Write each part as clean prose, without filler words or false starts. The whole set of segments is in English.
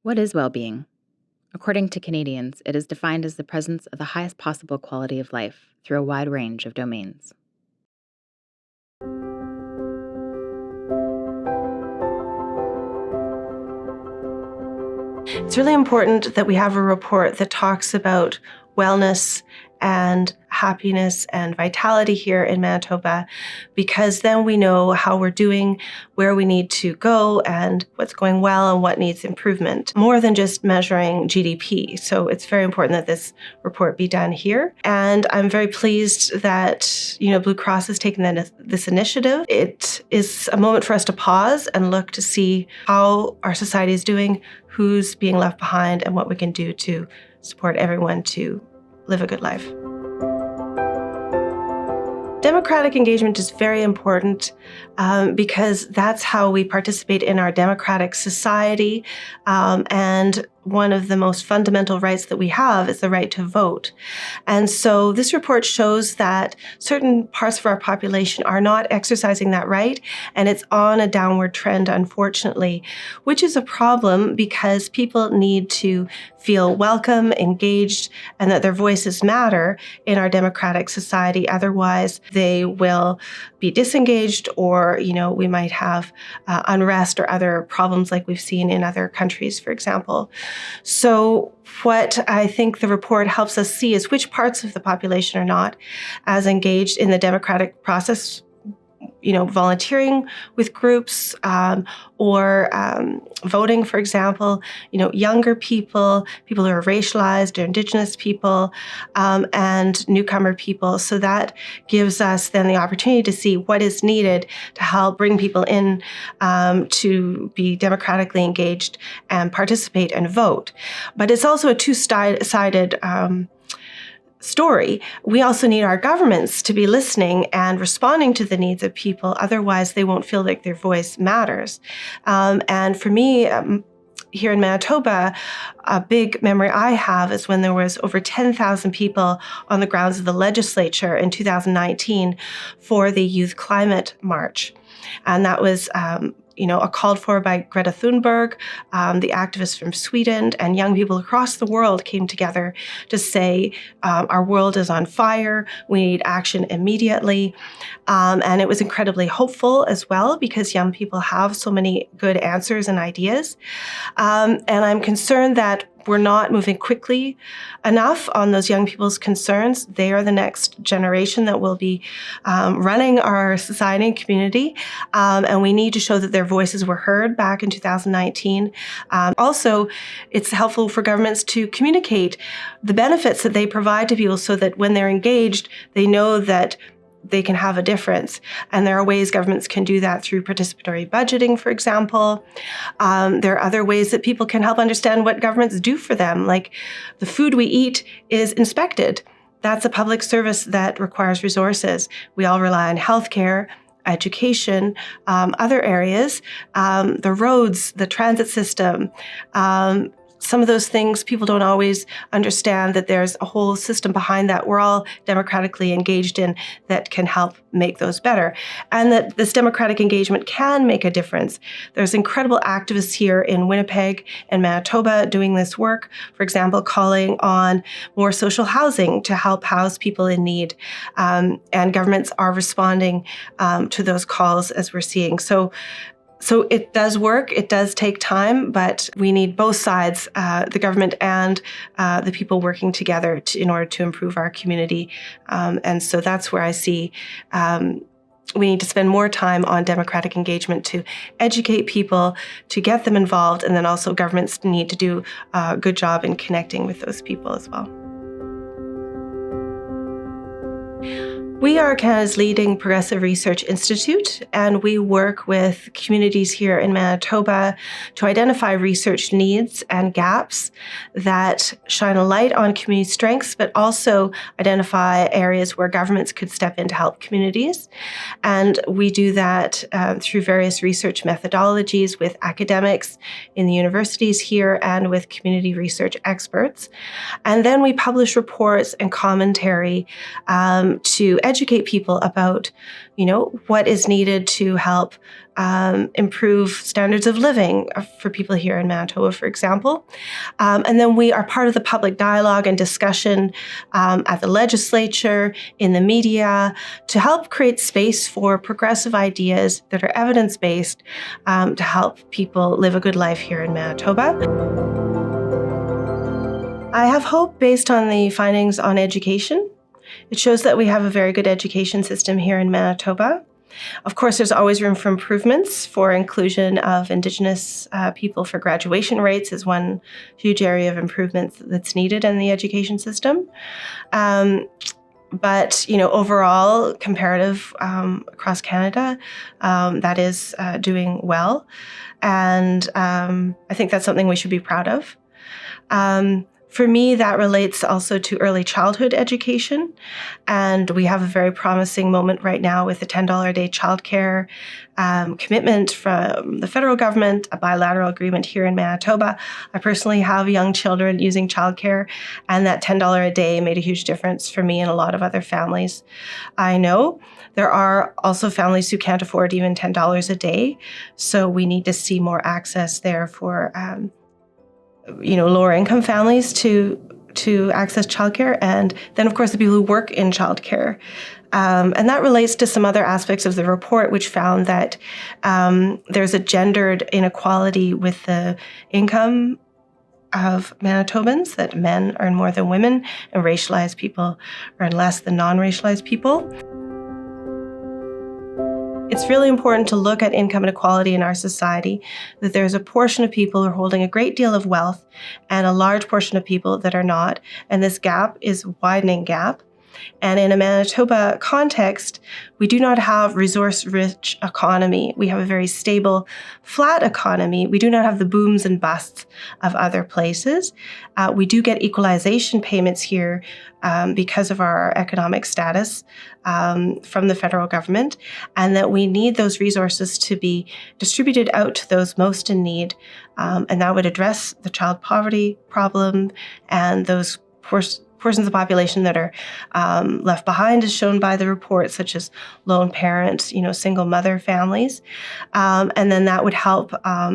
What is well-being? According to Canadians, it is defined as the presence of the highest possible quality of life through a wide range of domains. It's really important that we have a report that talks about wellness and happiness and vitality here in Manitoba, because then we know how we're doing, where we need to go, and what's going well and what needs improvement, more than just measuring GDP. So it's very important that this report be done here. And I'm very pleased that, Blue Cross has taken this initiative. It is a moment for us to pause and look to see how our society is doing, who's being left behind, and what we can do to support everyone to live a good life. Democratic engagement is very important because that's how we participate in our democratic society. And one of the most fundamental rights that we have is the right to vote. And so this report shows that certain parts of our population are not exercising that right, and it's on a downward trend, unfortunately, which is a problem because people need to feel welcome, engaged, and that their voices matter in our democratic society. Otherwise, they will be disengaged, or, we might have unrest or other problems like we've seen in other countries, for example. So what I think the report helps us see is which parts of the population are not as engaged in the democratic process, volunteering with groups or voting, for example, younger people who are racialized or Indigenous people, and newcomer people. So that gives us then the opportunity to see what is needed to help bring people in to be democratically engaged and participate and vote. But it's also a two-sided story. We also need our governments to be listening and responding to the needs of people. Otherwise, they won't feel like their voice matters. And for me, here in Manitoba, a big memory I have is when there was over 10,000 people on the grounds of the legislature in 2019 for the Youth Climate March. And that was called for by Greta Thunberg, the activist from Sweden, and young people across the world came together to say, our world is on fire, we need action immediately. And it was incredibly hopeful as well, because young people have so many good answers and ideas. And I'm concerned that we're not moving quickly enough on those young people's concerns. They are the next generation that will be running our society and community, and we need to show that their voices were heard back in 2019. Also, it's helpful for governments to communicate the benefits that they provide to people so that when they're engaged, they know that they can have a difference. And there are ways governments can do that through participatory budgeting, for example. There are other ways that people can help understand what governments do for them, like the food we eat is inspected. That's a public service that requires resources. We all rely on healthcare, education, other areas, the roads, the transit system. Some of those things people don't always understand, that there's a whole system behind that we're all democratically engaged in that can help make those better. And that this democratic engagement can make a difference. There's incredible activists here in Winnipeg and Manitoba doing this work, for example, calling on more social housing to help house people in need. And governments are responding to those calls, as we're seeing. So it does work, it does take time, but we need both sides, the government and the people working together in order to improve our community. And so that's where I see we need to spend more time on democratic engagement to educate people, to get them involved, and then also governments need to do a good job in connecting with those people as well. We are Canada's leading progressive research institute, and we work with communities here in Manitoba to identify research needs and gaps that shine a light on community strengths, but also identify areas where governments could step in to help communities. And we do that through various research methodologies with academics in the universities here and with community research experts. And then we publish reports and commentary to educate people about, what is needed to help improve standards of living for people here in Manitoba, for example. And then we are part of the public dialogue and discussion at the legislature, in the media, to help create space for progressive ideas that are evidence-based to help people live a good life here in Manitoba. I have hope based on the findings on education. It shows that we have a very good education system here in Manitoba. Of course, there's always room for improvements. For inclusion of Indigenous people for graduation rates is one huge area of improvement that's needed in the education system. But overall, comparative across Canada, that is doing well. And I think that's something we should be proud of. For me, that relates also to early childhood education. And we have a very promising moment right now with the $10 a day childcare commitment from the federal government, a bilateral agreement here in Manitoba. I personally have young children using childcare, and that $10 a day made a huge difference for me and a lot of other families. I know there are also families who can't afford even $10 a day, so we need to see more access there for lower income families to access childcare, and then of course the people who work in childcare. And that relates to some other aspects of the report, which found that there's a gendered inequality with the income of Manitobans, that men earn more than women and racialized people earn less than non-racialized people. It's really important to look at income inequality in our society, that there's a portion of people who are holding a great deal of wealth and a large portion of people that are not. And this gap is a widening gap. And in a Manitoba context, we do not have resource-rich economy. We have a very stable, flat economy. We do not have the booms and busts of other places. We do get equalization payments here because of our economic status from the federal government, and that we need those resources to be distributed out to those most in need. And that would address the child poverty problem and those portions of the population that are left behind, as shown by the report, such as lone parents, single mother families. And then that would help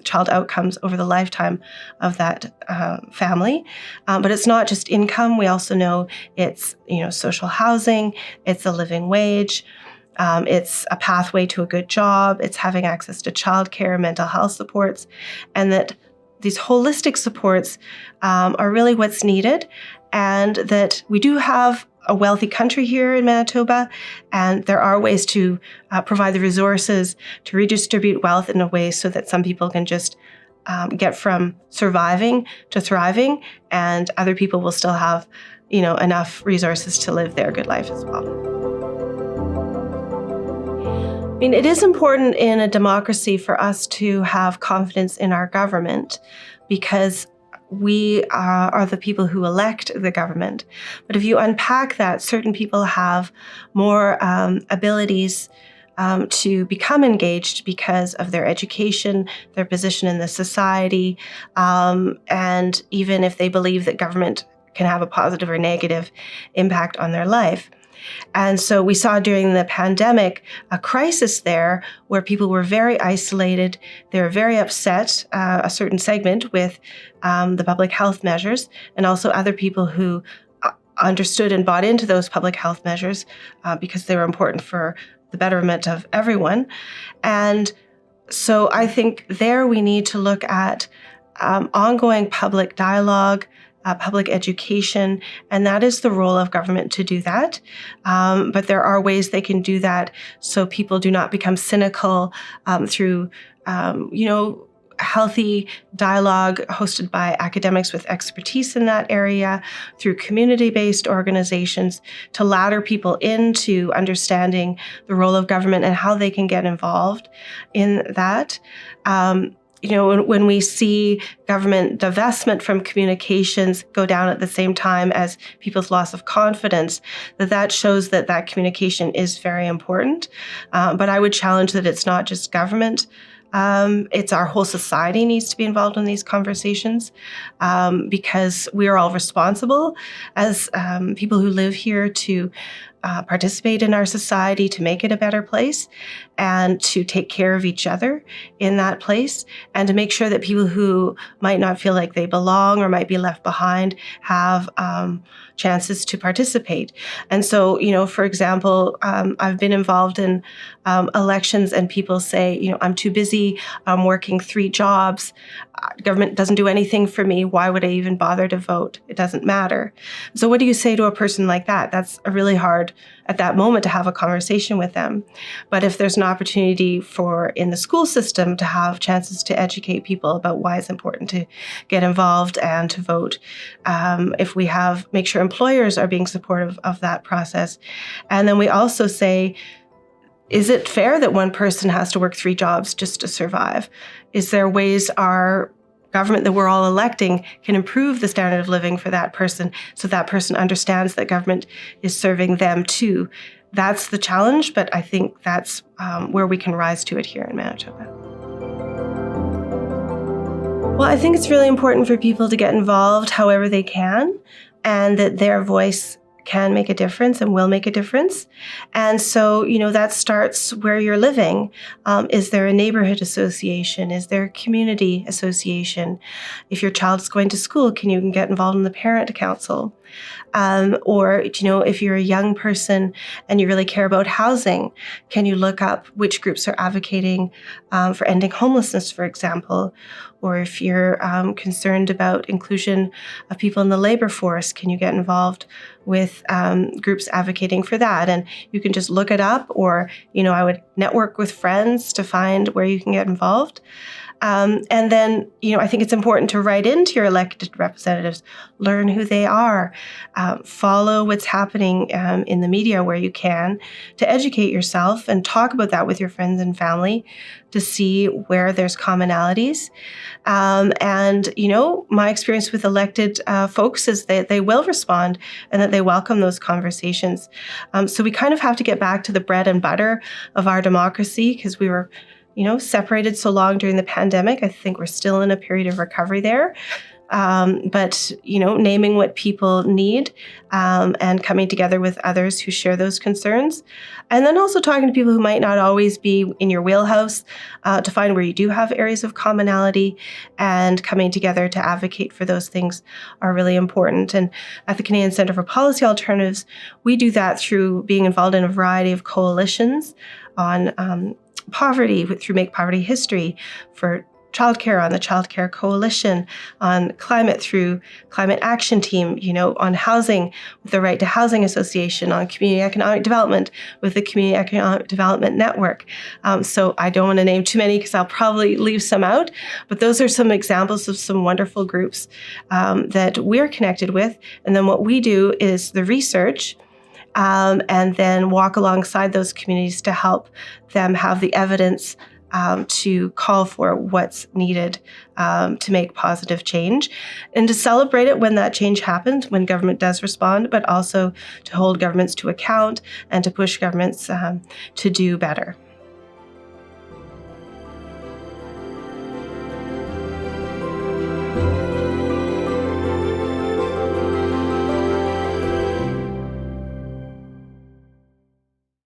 child outcomes over the lifetime of that family. But it's not just income. We also know it's, social housing, it's a living wage, it's a pathway to a good job, it's having access to childcare, mental health supports, and that these holistic supports are really what's needed, and that we do have a wealthy country here in Manitoba, and there are ways to provide the resources to redistribute wealth in a way so that some people can just get from surviving to thriving, and other people will still have, enough resources to live their good life as well. I mean, it is important in a democracy for us to have confidence in our government, because we are the people who elect the government. But if you unpack that, certain people have more abilities to become engaged because of their education, their position in the society, and even if they believe that government can have a positive or negative impact on their life. And so we saw during the pandemic a crisis there where people were very isolated. They were very upset, a certain segment, with the public health measures, and also other people who understood and bought into those public health measures because they were important for the betterment of everyone. And so I think there we need to look at ongoing public dialogue, public education, and that is the role of government to do that. But there are ways they can do that so people do not become cynical through, healthy dialogue hosted by academics with expertise in that area, through community-based organizations, to ladder people into understanding the role of government and how they can get involved in that. When we see government divestment from communications go down at the same time as people's loss of confidence, that shows that communication is very important. But I would challenge that it's not just government. It's our whole society needs to be involved in these conversations because we are all responsible as people who live here to participate in our society to make it a better place, and to take care of each other in that place, and to make sure that people who might not feel like they belong or might be left behind have chances to participate. And so, for example, I've been involved in elections, and people say, I'm too busy, I'm working 3 jobs, government doesn't do anything for me, why would I even bother to vote? It doesn't matter. So what do you say to a person like that? That's really hard at that moment to have a conversation with them. But if there's an opportunity in the school system to have chances to educate people about why it's important to get involved and to vote, if we make sure employers are being supportive of that process. And then we also say, is it fair that one person has to work 3 jobs just to survive? Is there ways our government that we're all electing can improve the standard of living for that person, so that person understands that government is serving them too? That's the challenge, but I think that's where we can rise to it here in Manitoba. Well, I think it's really important for people to get involved however they can, and that their voice can make a difference and will make a difference. And so, that starts where you're living. Is there a neighborhood association? Is there a community association? If your child is going to school, can you get involved in the parent council? Or, if you're a young person and you really care about housing, can you look up which groups are advocating for ending homelessness, for example? Or if you're concerned about inclusion of people in the labor force, can you get involved with groups advocating for that? And you can just look it up, or, I would network with friends to find where you can get involved. And then, I think it's important to write into your elected representatives, learn who they are, follow what's happening in the media where you can, to educate yourself and talk about that with your friends and family to see where there's commonalities. And, my experience with elected folks is that they will respond and that they welcome those conversations. So we kind of have to get back to the bread and butter of our democracy, because we were separated so long during the pandemic. I think we're still in a period of recovery there. But naming what people need and coming together with others who share those concerns. And then also talking to people who might not always be in your wheelhouse to find where you do have areas of commonality, and coming together to advocate for those things are really important. And at the Canadian Centre for Policy Alternatives, we do that through being involved in a variety of coalitions on poverty through Make Poverty History, for childcare on the Childcare Coalition, on climate through Climate Action Team, on housing with the Right to Housing Association, on community economic development with the Community Economic Development Network. So I don't want to name too many because I'll probably leave some out, but those are some examples of some wonderful groups that we're connected with. And then what we do is the research, and then walk alongside those communities to help them have the evidence to call for what's needed to make positive change, and to celebrate it when that change happens, when government does respond, but also to hold governments to account and to push governments to do better.